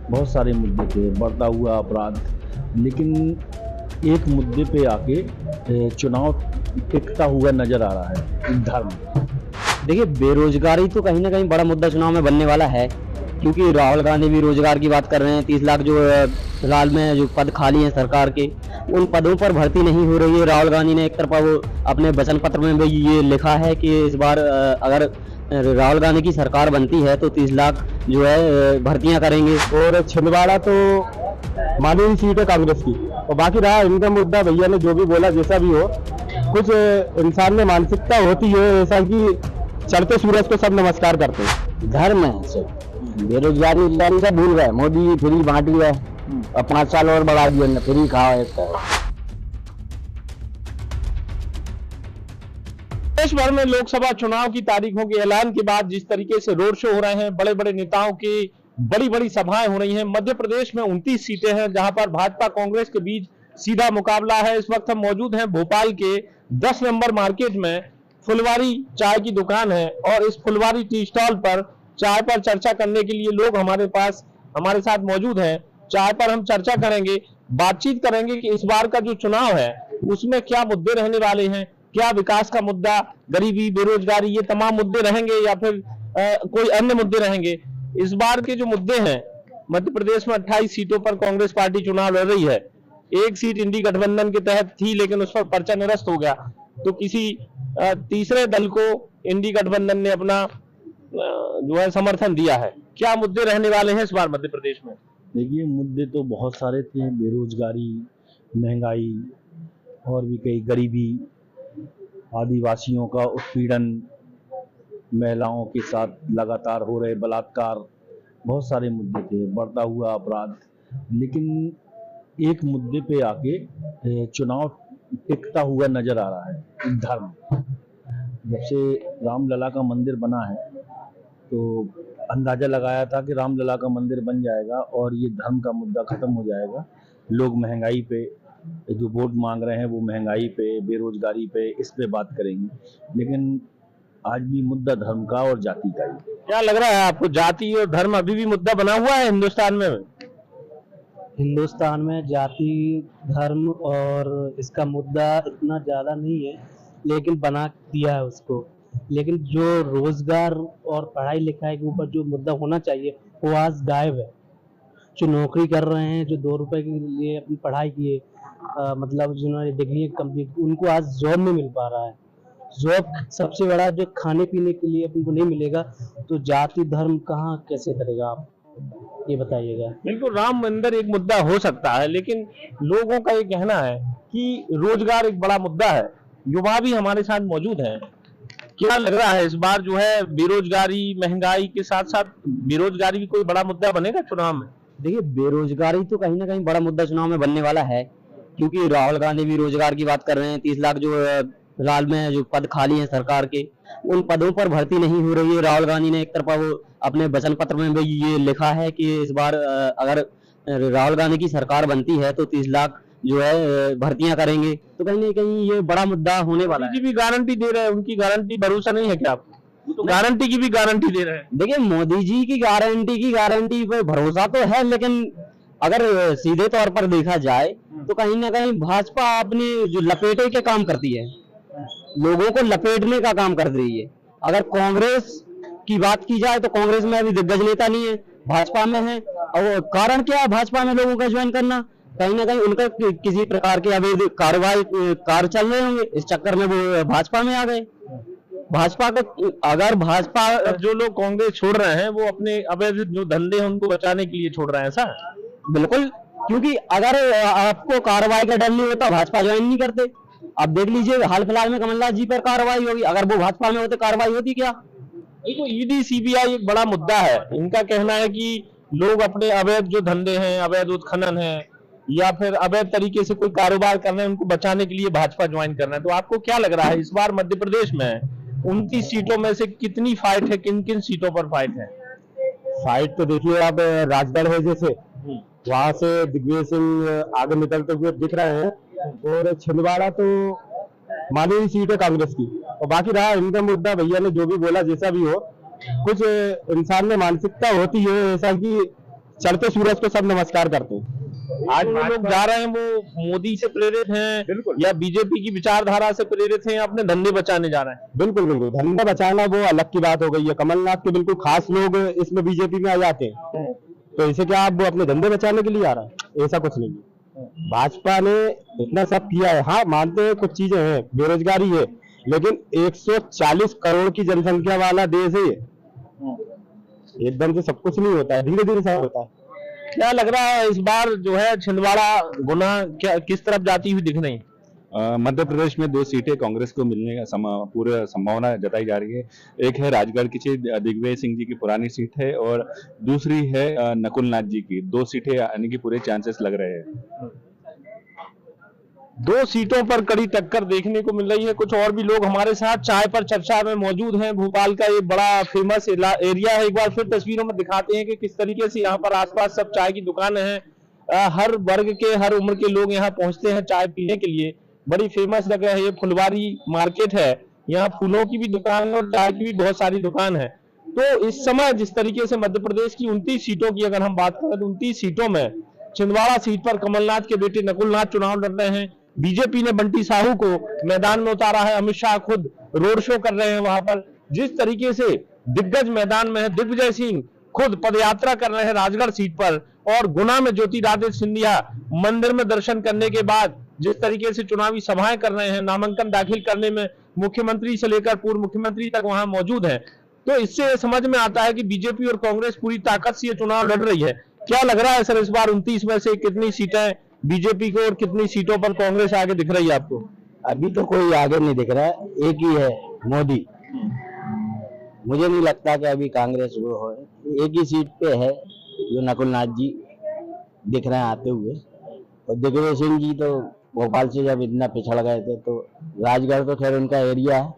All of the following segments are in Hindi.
बहुत सारे मुद्दे थे, बढ़ता हुआ अपराध, लेकिन एक मुद्दे पे आके चुनाव टिकता हुआ नजर आ रहा है, धर्म। देखिए, बेरोजगारी तो कहीं ना कहीं बड़ा मुद्दा चुनाव में बनने वाला है, क्योंकि राहुल गांधी भी रोजगार की बात कर रहे हैं। 30 लाख जो फिलहाल में जो पद खाली हैं सरकार के, उन पदों पर भर्ती नहीं हो रही है। राहुल गांधी ने एक तरफा वो अपने वचन पत्र में भी ये लिखा है कि इस बार अगर राहुल गांधी की सरकार बनती है तो 30 लाख जो है भर्तियां करेंगे। और छिंदवाड़ा तो माननीय सीट है कांग्रेस की, और बाकी रहा इनका मुद्दा, भैया ने जो भी बोला जैसा भी हो, कुछ इंसान में मानसिकता होती है ऐसा कि चढ़ते सूरज को सब नमस्कार करते हैं। धर्म है सब, बेरोजगारी लाने से भूल गए। मोदी फ्री बांटी है और 5 साल और बढ़ा दिया, फ्री खाओ एक। देश भर में लोकसभा चुनाव की तारीखों के ऐलान के बाद जिस तरीके से रोड शो हो रहे हैं, बड़े बड़े नेताओं की बड़ी बड़ी सभाएं हो रही हैं। मध्य प्रदेश में 29 सीटें हैं जहां पर भाजपा कांग्रेस के बीच सीधा मुकाबला है। इस वक्त हम मौजूद हैं भोपाल के 10 नंबर मार्केट में। फुलवारी चाय की दुकान है और इस फुलवारी टी स्टॉल पर चाय पर चर्चा करने के लिए लोग हमारे साथ मौजूद हैं। चाय पर हम चर्चा करेंगे, बातचीत करेंगे कि इस बार का जो चुनाव है उसमें क्या मुद्दे रहने वाले हैं, क्या विकास का मुद्दा, गरीबी, बेरोजगारी, ये तमाम मुद्दे रहेंगे या फिर कोई अन्य मुद्दे रहेंगे। इस बार के जो मुद्दे हैं, मध्य प्रदेश में 28 सीटों पर कांग्रेस पार्टी चुनाव लड़ रही है। एक सीट इंडी गठबंधन के तहत थी लेकिन उस पर पर्चा निरस्त हो गया, तो किसी तीसरे दल को इंडी गठबंधन ने अपना जो है समर्थन दिया है। क्या मुद्दे रहने वाले हैं इस बार मध्य प्रदेश में? देखिए, मुद्दे तो बहुत सारे थे, बेरोजगारी, महंगाई और भी कई, गरीबी, आदिवासियों का उत्पीड़न, महिलाओं के साथ लगातार हो रहे बलात्कार, बहुत सारे मुद्दे थे, बढ़ता हुआ अपराध, लेकिन एक मुद्दे पे आके चुनाव टिकता हुआ नजर आ रहा है, धर्म। जब से रामलला का मंदिर बना है तो अंदाजा लगाया था कि रामलला का मंदिर बन जाएगा और ये धर्म का मुद्दा खत्म हो जाएगा। लोग महंगाई पे जो वोट मांग रहे हैं वो महंगाई पे, बेरोजगारी पे, इस पे बात करेंगे, लेकिन आज भी मुद्दा धर्म का और जाति का ही। क्या लग रहा है आपको, जाति और धर्म अभी भी मुद्दा बना हुआ है हिंदुस्तान में? हिंदुस्तान में जाति, धर्म और इसका मुद्दा इतना ज्यादा नहीं है, लेकिन बना दिया है उसको। लेकिन जो रोजगार और पढ़ाई लिखाई के ऊपर जो मुद्दा होना चाहिए वो आज गायब है। जो नौकरी कर रहे हैं, जो 2 रुपए के लिए अपनी पढ़ाई किए, मतलब जिन्होंने डिग्री कंप्लीट, उनको आज जॉब नहीं मिल पा रहा है। जॉब सबसे बड़ा जो खाने पीने के लिए उनको नहीं मिलेगा, तो जाति धर्म कहाँ कैसे करेगा, आप ये बताइएगा। बिल्कुल, राम मंदिर एक मुद्दा हो सकता है, लेकिन लोगों का ये कहना है कि रोजगार एक बड़ा मुद्दा है। युवा भी हमारे साथ मौजूद हैं। क्या लग रहा है इस बार जो है बेरोजगारी, महंगाई के साथ साथ बेरोजगारी भी कोई बड़ा मुद्दा बनेगा चुनाव में? देखिए, बेरोजगारी तो कहीं ना कहीं बड़ा मुद्दा चुनाव में बनने वाला है, क्योंकि राहुल गांधी भी रोजगार की बात कर रहे हैं। 30 लाख जो फिलहाल में जो पद खाली हैं सरकार के, उन पदों पर भर्ती नहीं हो रही है। राहुल गांधी ने एक तरफा वो अपने वचन पत्र में भी ये लिखा है कि इस बार अगर राहुल गांधी की सरकार बनती है तो 30 लाख जो है भर्तियां करेंगे, तो कहीं ना कहीं ये बड़ा मुद्दा होने वाला है। मोदी जी भी गारंटी दे रहे हैं, उनकी गारंटी भरोसा नहीं है क्या आपको? तो गारंटी की भी गारंटी दे रहे हैं। देखिए, मोदी जी की गारंटी पे भरोसा तो है, लेकिन अगर सीधे तौर पर देखा जाए तो कहीं ना कहीं भाजपा अपनी जो लपेटे के काम करती है, लोगों को लपेटने का काम कर रही है। अगर कांग्रेस की बात की जाए तो कांग्रेस में अभी दिग्गज नेता नहीं है, भाजपा में है। और कारण क्या है भाजपा में लोगों का ज्वाइन करना? कहीं ना कहीं उनका किसी प्रकार के अवैध कार्य चल रहे होंगे, इस चक्कर में वो भाजपा में आ गए। भाजपा को, अगर भाजपा, जो लोग कांग्रेस छोड़ रहे हैं वो अपने अवैध जो धंधे हैं उनको बचाने के लिए छोड़ रहे हैं, ऐसा? बिल्कुल, क्योंकि अगर आपको कार्रवाई का डर नहीं होता, भाजपा ज्वाइन नहीं करते। अब देख लीजिए, हाल फिलहाल में कमलनाथ जी पर कार्रवाई होगी, अगर वो भाजपा में होते कार्रवाई होती क्या? देखो, ईडी सीबीआई एक बड़ा मुद्दा है। इनका कहना है कि लोग अपने अवैध जो धंधे हैं, अवैध उत्खनन है या फिर अवैध तरीके से कोई कारोबार कर रहे हैं, उनको बचाने के लिए भाजपा ज्वाइन करना है। तो आपको क्या लग रहा है इस बार मध्य प्रदेश में 29 सीटों में से कितनी फाइट है, किन किन सीटों पर फाइट है? फाइट तो देखिए, अब राजगढ़ है जैसे, वहां से दिग्विजय सिंह आगे निकलते हुए दिख रहे हैं, और छिंदवाड़ा तो माननीय सीट है कांग्रेस की, और बाकी रहा इनका मुद्दा, भैया ने जो भी बोला जैसा भी हो, कुछ इंसान में मानसिकता होती है ऐसा कि चढ़ते सूरज को सब नमस्कार करते हैं। आज वो लोग जा रहे हैं, वो मोदी से प्रेरित हैं या बीजेपी की विचारधारा से प्रेरित हैं या अपने धंधे बचाने जा रहे हैं? बिल्कुल बिल्कुल, धंधा बचाना वो अलग की बात हो गई है। कमलनाथ के बिल्कुल खास लोग इसमें बीजेपी में आ जाते हैं, तो इसे क्या आप वो अपने धंधे बचाने के लिए आ रहा है? ऐसा कुछ नहीं है। भाजपा ने इतना सब किया है, हाँ मानते हैं कुछ चीजें हैं, बेरोजगारी है, लेकिन 140 करोड़ की जनसंख्या वाला देश है ये। एकदम से सब कुछ नहीं होता है, धीरे धीरे सब होता है। क्या लग रहा है इस बार जो है छिंदवाड़ा गुना क्या किस तरफ जाती हुई दिख रही है? मध्य प्रदेश में 2 सीटें कांग्रेस को मिलने का पूरा संभावना जताई जा रही है। एक है राजगढ़ की सीट, दिग्विजय सिंह जी की पुरानी सीट है, और दूसरी है नकुल नाथ जी की। 2 सीटें आने के पूरे चांसेस लग रहे हैं। 2 सीटों पर कड़ी टक्कर देखने को मिल रही है। कुछ और भी लोग हमारे साथ चाय पर चर्चा में मौजूद हैं। भोपाल का ये बड़ा फेमस एरिया है। एक बार फिर तस्वीरों में दिखाते हैं कि किस तरीके से यहाँ पर आसपास सब चाय की दुकानें हैं। हर वर्ग के, हर उम्र के लोग यहाँ पहुंचते हैं चाय पीने के लिए। बड़ी फेमस जगह है ये, फुलवारी मार्केट है। यहाँ फूलों की भी दुकान है और चाय की भी बहुत सारी दुकान है। तो इस समय जिस तरीके से मध्य प्रदेश की 29 सीटों की अगर हम बात करें तो 29 सीटों में छिंदवाड़ा सीट पर कमलनाथ के बेटे नकुल नाथ चुनाव लड़ रहे हैं। बीजेपी ने बंटी साहू को मैदान में उतारा है। अमित शाह खुद रोड शो कर रहे हैं वहां पर। जिस तरीके से दिग्गज मैदान में है, दिग्विजय सिंह खुद पदयात्रा कर रहे हैं राजगढ़ सीट पर, और गुना में ज्योतिरादित्य सिंधिया मंदिर में दर्शन करने के बाद जिस तरीके से चुनावी सभाएं कर रहे हैं, नामांकन दाखिल करने में मुख्यमंत्री से लेकर पूर्व मुख्यमंत्री तक वहां मौजूद है। तो इससे समझ में आता है कि बीजेपी और कांग्रेस पूरी ताकत से ये चुनाव लड़ रही है। क्या लग रहा है सर, इस बार 29 में से कितनी सीटें बीजेपी को और कितनी सीटों पर कांग्रेस आगे दिख रही है आपको? अभी तो कोई आगे नहीं दिख रहा है, एक ही है मोदी। मुझे नहीं लगता कि अभी कांग्रेस वो हो। एक ही सीट पे है जो नकुल नाथ जी दिख रहे हैं आते हुए, और दिग्विजय सिंह जी तो भोपाल से जब इतना पिछड़ गए थे, तो राजगढ़ तो खैर उनका एरिया है।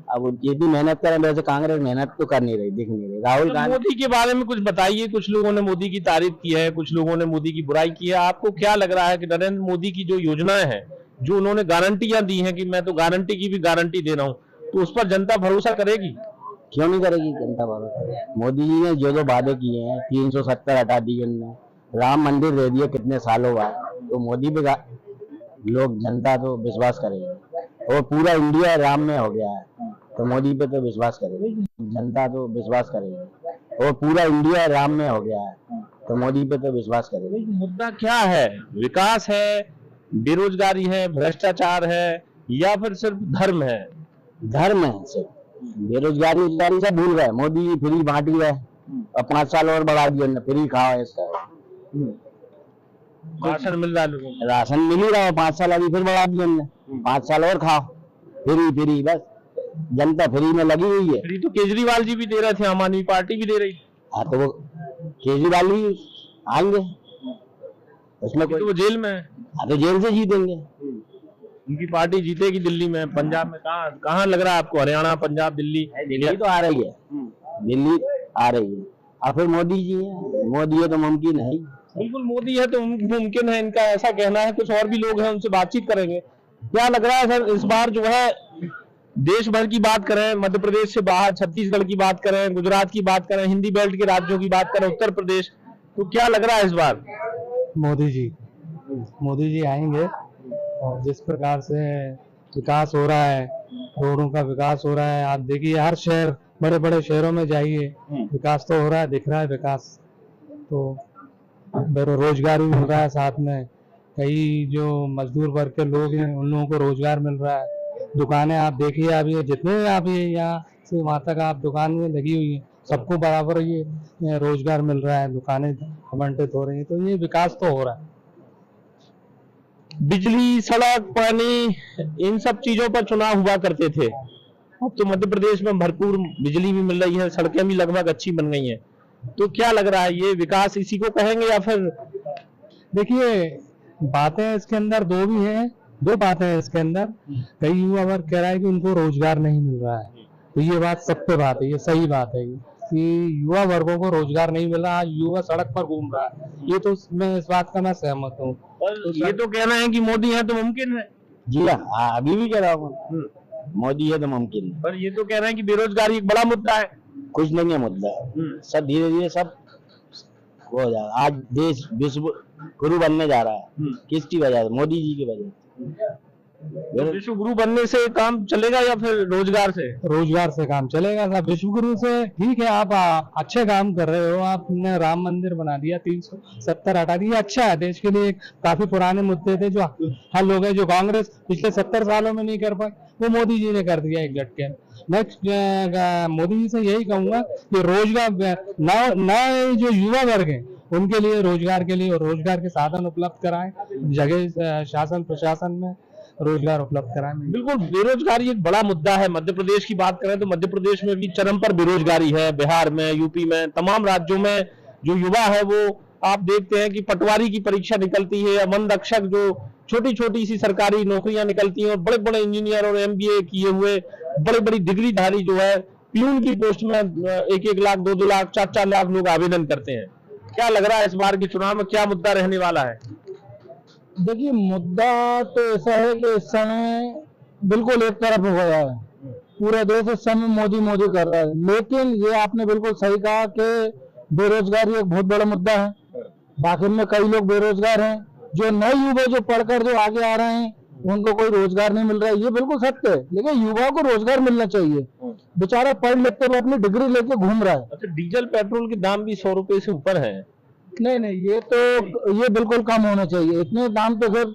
अब ये भी मेहनत करें, वैसे कांग्रेस मेहनत तो कर नहीं रही, दिख नहीं रही। राहुल गांधी मोदी के बारे में कुछ बताइए। कुछ लोगों ने मोदी की तारीफ की है, कुछ लोगों ने मोदी की बुराई की है। आपको क्या लग रहा है कि नरेंद्र मोदी की जो योजनाएं हैं, जो उन्होंने गारंटियां दी हैं कि मैं तो गारंटी की भी गारंटी दे रहा हूं, तो उस पर जनता भरोसा करेगी? क्यों नहीं करेगी जनता भरोसा? मोदी जी ने जो जो वादे किए हैं, 370 हटा दिए उन्होंने, राम मंदिर दे दिए कितने सालों बाद, तो मोदी पे लोग जनता तो विश्वास करेगी। और पूरा इंडिया राम में हो गया है, तो मोदी पे तो विश्वास करेगी जनता, तो विश्वास करेगी। और पूरा इंडिया राम में हो गया है, तो मोदी पे तो विश्वास करेगी। मुद्दा क्या है? विकास है, बेरोजगारी है, भ्रष्टाचार है, या फिर सिर्फ धर्म है? धर्म है सिर्फ, बेरोजगारी सब भूल गए। मोदी जी फ्री बांटी है, और 5 साल और बढ़ा दिया, फ्री खाओ इसका। राशन मिल रहा है लोगों को? राशन मिल ही रहा है, 5 साल अभी फिर बढ़ा दिया हमने, 5 साल और खाओ, फ्री बस। जनता फ्री में लगी हुई है। फ्री तो केजरीवाल जी भी दे रहे थे, आम आदमी पार्टी भी दे रही। हाँ तो वो केजरीवाल ही आएंगे उसमें कोई, तो वो जेल में है। हाँ तो जेल से जीतेंगे। उनकी पार्टी जीतेगी दिल्ली में, पंजाब में कहाँ लग रहा है आपको? हरियाणा, पंजाब, दिल्ली? दिल्ली तो आ रही है, दिल्ली आ रही है। और फिर मोदी जी है, मोदी है तो मुमकिन है ही। बिल्कुल, मोदी है तो मुमकिन है, इनका ऐसा कहना है। कुछ और भी लोग हैं, उनसे बातचीत करेंगे। क्या लग रहा है सर, इस बार जो है देश भर की बात करें, मध्य प्रदेश से बाहर छत्तीसगढ़ की बात करें, गुजरात की बात करें, हिंदी बेल्ट के राज्यों की बात करें, उत्तर प्रदेश, तो क्या लग रहा है इस बार? मोदी जी आएंगे, और जिस प्रकार से विकास हो रहा है, रोडों का विकास हो रहा है, आप देखिए हर शहर, बड़े बड़े शहरों में जाइए, विकास तो हो रहा है, दिख रहा है विकास। तो रोजगार भी मिल रहा है, साथ में कई जो मजदूर वर्ग के लोग हैं उन लोगों को रोजगार मिल रहा है। दुकानें आप देखिए, आप ये जितने आप ये यहाँ से वहाँ तक आप दुकान में लगी हुई है, सबको बराबर ये रोजगार मिल रहा है, दुकानें आवंटित हो रही हैं, तो ये विकास तो हो रहा है। बिजली, सड़क, पानी, इन सब चीजों पर चुनाव हुआ करते थे। अब तो मध्य प्रदेश में भरपूर बिजली भी मिल रही है, सड़कें भी लगभग अच्छी बन गई हैं। तो क्या लग रहा है, ये विकास इसी को कहेंगे या फिर? देखिए बातें इसके अंदर दो बातें हैं इसके अंदर। कई युवा वर्ग कह रहा है कि उनको रोजगार नहीं मिल रहा है, तो ये बात सत्य बात है, ये सही बात है कि युवा वर्गों को रोजगार नहीं मिल रहा, युवा सड़क पर घूम रहा है। ये तो मैं इस बात का मैं सहमत हूँ। तो ये तो कहना है कि मोदी है तो मुमकिन है। जी हाँ, अभी भी कह रहा हूँ मोदी है तो मुमकिन है। पर ये तो कह रहे हैं कि बेरोजगारी एक बड़ा मुद्दा है। कुछ नहीं है मुद्दा, सब धीरे धीरे सब बहुत ज्यादा। आज देश विश्व गुरु बनने जा रहा है, किसकी वजह से? मोदी जी की वजह से। विश्व गुरु बनने से काम चलेगा या फिर रोजगार से? रोजगार से काम चलेगा साहब। विश्वगुरु से ठीक है, आप अच्छे काम कर रहे हो। आपने राम मंदिर बना दिया, 370 हटा दिया, अच्छा है देश के लिए। काफी पुराने मुद्दे थे जो हल हो गए, जो कांग्रेस पिछले 70 सालों में नहीं कर पाई, वो मोदी जी ने कर दिया एक झटके में। मैं मोदी जी से यही कहूंगा कि रोजगार नए जो युवा वर्ग है उनके लिए रोजगार के लिए और रोजगार के साधन उपलब्ध कराएं, जगह शासन प्रशासन में रोजगार उपलब्ध कराएं। बिल्कुल, बेरोजगारी एक बड़ा मुद्दा है। मध्य प्रदेश की बात करें तो मध्य प्रदेश में भी चरम पर बेरोजगारी है। बिहार में, यूपी में, तमाम राज्यों में जो युवा है वो आप देखते हैं कि पटवारी की परीक्षा निकलती है या वन रक्षक, जो छोटी छोटी सी सरकारी नौकरियां निकलती हैं, और बड़े बड़े इंजीनियर और MBA किए हुए बड़ी बड़ी डिग्रीधारी जो है प्यून की पोस्ट में 1-1 लाख, 2-2 लाख, 4-4 लाख लोग आवेदन करते हैं। क्या लग रहा है इस बार के चुनाव में क्या मुद्दा रहने वाला है? देखिए, मुद्दा तो ऐसा है कि इस समय बिल्कुल एक तरफ हो गया है, पूरा देश इस समय मोदी मोदी कर रहा है। लेकिन ये आपने बिल्कुल सही कहा कि बेरोजगारी एक बहुत बड़ा मुद्दा है। बाकी में कई लोग बेरोजगार हैं, जो नए युवा जो पढ़कर जो आगे आ रहे हैं उनको कोई रोजगार नहीं मिल रहा है, ये बिल्कुल सत्य है। लेकिन युवाओं को रोजगार मिलना चाहिए। बेचारा पढ़ लिख कर अपनी डिग्री लेके घूम रहा है। अच्छा, डीजल पेट्रोल के दाम भी 100 रुपए से ऊपर है। नहीं, ये बिल्कुल कम होना चाहिए। इतने दाम तो फिर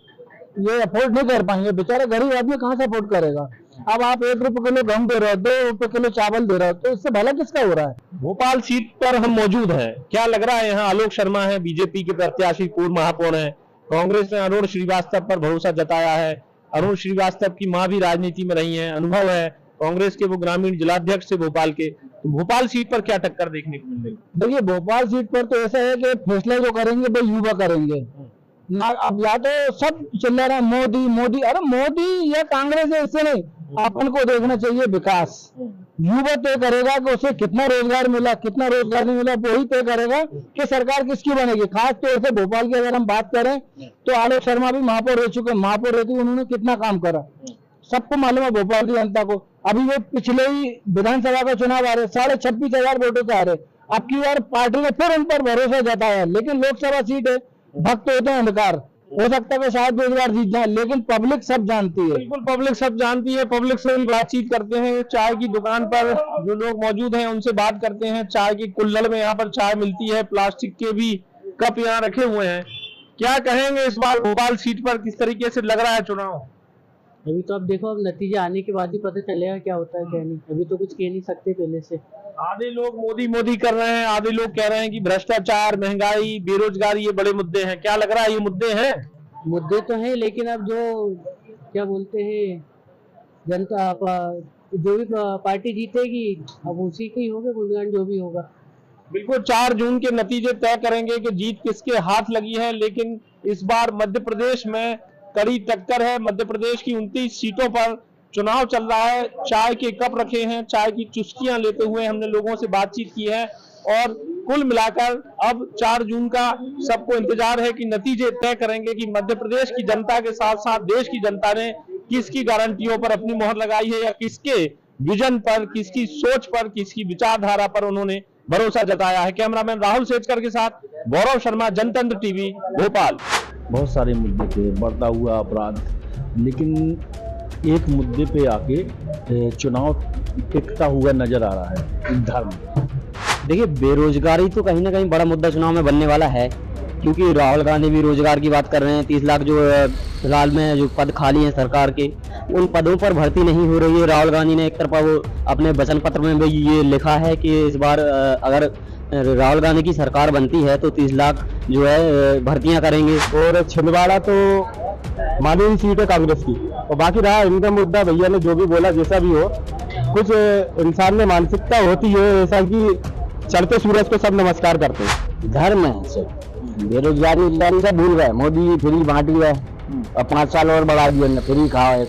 ये अफोर्ड नहीं कर पाएंगे। बेचारा गरीब आदमी कहाँ से अफोर्ड करेगा? अब आप 1 रुपए किलो गेहूं दे रहे हो, 2 रुपए किलो चावल दे रहे हो, तो इससे भला किसका हो रहा है? भोपाल सीट पर हम मौजूद हैं। क्या लग रहा है? यहाँ आलोक शर्मा है, बीजेपी के प्रत्याशी, पूर्व महापौर हैं। कांग्रेस ने अरुण श्रीवास्तव पर भरोसा जताया है। अरुण श्रीवास्तव की मां भी राजनीति में रही हैं, अनुभव है। कांग्रेस के वो ग्रामीण जिलाध्यक्ष थे भोपाल के। तो भोपाल सीट पर क्या टक्कर देखने को मिलेगी? देखिए, भोपाल सीट पर तो ऐसा है कि फैसला जो करेंगे वो युवा करेंगे ना। अब या तो सब चिल्ला रहा है मोदी मोदी, अरे मोदी या कांग्रेस है, इससे नहीं। अपन को देखना चाहिए विकास। युवा तय करेगा कि उसे कितना रोजगार मिला, कितना रोजगार नहीं मिला, वही तय करेगा कि सरकार किसकी बनेगी। खास तौर से भोपाल की अगर हम बात करें तो आलोक शर्मा भी महापौर रह चुके हैं। महापौर रहते उन्होंने कितना काम करा सबको मालूम है, भोपाल की जनता को। अभी वो पिछले ही विधानसभा का चुनाव आ रहे, 26,500 वोटों से आ रहे। अब की बार पार्टी ने फिर उन पर भरोसा जताया। लेकिन लोकसभा सीट है, भक्त होते हैं अंधकार, हो सकता है शायद रोजगार जीत जाए, लेकिन पब्लिक सब जानती है। बिल्कुल, पब्लिक सब जानती है। पब्लिक से हम बातचीत करते हैं। चाय की दुकान पर जो लोग मौजूद हैं उनसे बात करते हैं। चाय की कुल्हड़ में यहाँ पर चाय मिलती है, प्लास्टिक के भी कप यहाँ रखे हुए हैं। क्या कहेंगे इस बार भोपाल सीट पर किस तरीके से लग रहा है चुनाव? अभी तो अब देखो, अब नतीजा आने के बाद ही पता चलेगा क्या होता है क्या नहीं। अभी तो कुछ कह नहीं सकते पहले से। आधे लोग मोदी मोदी कर रहे हैं, आधे लोग कह रहे हैं कि भ्रष्टाचार, महंगाई, बेरोजगारी ये बड़े मुद्दे हैं। क्या लग रहा है ये मुद्दे हैं? मुद्दे तो हैं, लेकिन अब जो क्या बोलते हैं जनता जो भी पार्टी जीतेगी अब उसी की होगा गुणगान जो भी होगा। बिल्कुल, 4 जून के नतीजे तय करेंगे कि जीत किसके हाथ लगी है। लेकिन इस बार मध्य प्रदेश में कड़ी टक्कर है। मध्य प्रदेश की 29 सीटों पर चुनाव चल रहा है। चाय के कप रखे हैं, चाय की चुस्कियां लेते हुए हमने लोगों से बातचीत की है। और कुल मिलाकर अब 4 जून का सबको इंतजार है कि नतीजे तय करेंगे कि मध्य प्रदेश की जनता के साथ साथ देश की जनता ने किसकी गारंटियों पर अपनी मोहर लगाई है, या किसके विजन पर, किसकी सोच पर, किसकी विचारधारा पर उन्होंने भरोसा जताया है। कैमरामैन राहुल सेठकर के साथ गौरव शर्मा, जनतंत्र टीवी, भोपाल। बहुत सारे मुद्दे थे, बढ़ता हुआ अपराध, लेकिन एक मुद्दे पे आके चुनाव टिकता हुआ नजर आ रहा है, धर्म। देखिए, बेरोजगारी तो कहीं ना कहीं बड़ा मुद्दा चुनाव में बनने वाला है, क्योंकि राहुल गांधी भी रोजगार की बात कर रहे हैं। 30 लाख जो फिलहाल में जो पद खाली हैं सरकार के, उन पदों पर भर्ती नहीं हो रही है। राहुल गांधी ने एक तरफा वो अपने वचन पत्र में भी ये लिखा है कि इस बार अगर राहुल गांधी की सरकार बनती है तो 30 लाख जो है भर्तियां करेंगे। और छिंदवाड़ा तो माननीय सीट है कांग्रेस की। और बाकी रहा इनका मुद्दा, भैया ने जो भी बोला, जैसा भी हो, कुछ इंसान में मानसिकता होती है ऐसा कि चढ़ते सूरज को सब नमस्कार करते हैं। धर्म है सब, बेरोजगारी सब भूल गए। मोदी फ्री बांट गया और 5 साल और बढ़ा दिया, फ्री खाओ।